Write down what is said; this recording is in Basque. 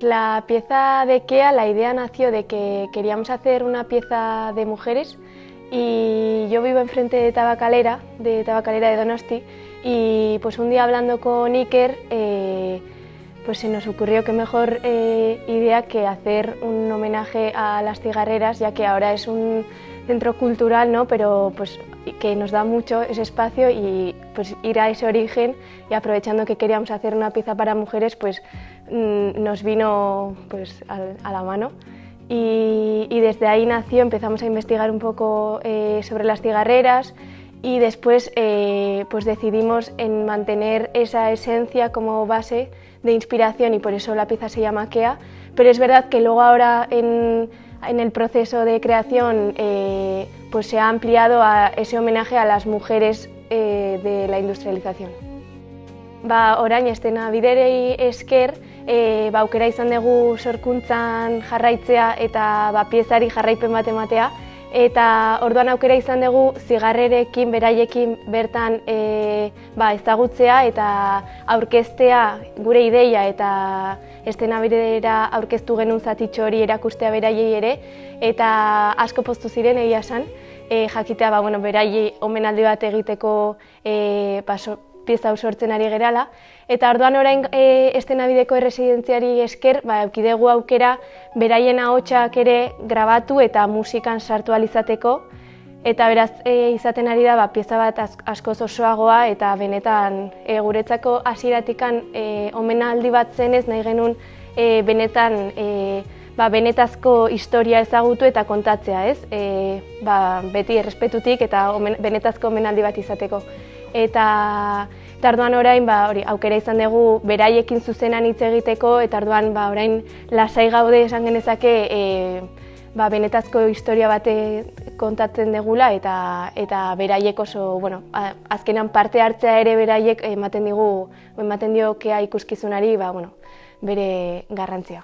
La pieza de Kea, la idea nació de que queríamos hacer una pieza de mujeres y yo vivo enfrente de Tabakalera de Donosti, y pues un día hablando con Iker pues se nos ocurrió qué mejor idea que hacer un homenaje a las cigarreras, ya que ahora es un centro cultural, ¿no? Pero pues que nos da mucho ese espacio, y pues ir a ese origen, y aprovechando que queríamos hacer una pieza para mujeres, pues nos vino pues a la mano. Y desde ahí nació, empezamos a investigar un poco sobre las cigarreras, y después pues decidimos en mantener esa esencia como base de inspiración, y por eso la pieza se llama Kea. Pero es verdad que luego ahora en el proceso de creación pues se ha ampliado a ese homenaje a las mujeres de la industrialización. Orain estena biderei esker aukera izan dugu sorkuntzan jarraitzea eta piezari jarraipen bat ematea, eta orduan aukera izan dugu zigarrerekin, beraiekin bertan ezagutzea eta aurkeztea gure ideia, eta estena bidera aurkeztu genuen zatitxo hori erakustea beraiei ere, eta asko poztu ziren egia esan, jakitea beraiei omenaldi bat egiteko pieza hau sortzen ari gerala. Eta orduan orain Estenabideko erresidentziari esker eduki dugu aukera beraien ahotsak ere grabatu eta musikan sartu ahal izateko, eta beraz izaten ari da pieza bat askoz osoagoa, eta benetan guretzako hasieratikan omenaldi bat zenez nahi genuen benetan benetazko historia ezagutu eta kontatzea, ez? Beti errespetutik eta benetazko omenaldi bat izateko. Eta orduan orain aukera izan dugu beraiekin zuzenan hitz egiteko, eta orduan orain lasai gaude esan genezake benetazko historia bate kontatzen degula, eta beraiek oso, azkenan parte hartzea ere beraiek ematen dio Kea ikuskizunari bere garrantzia.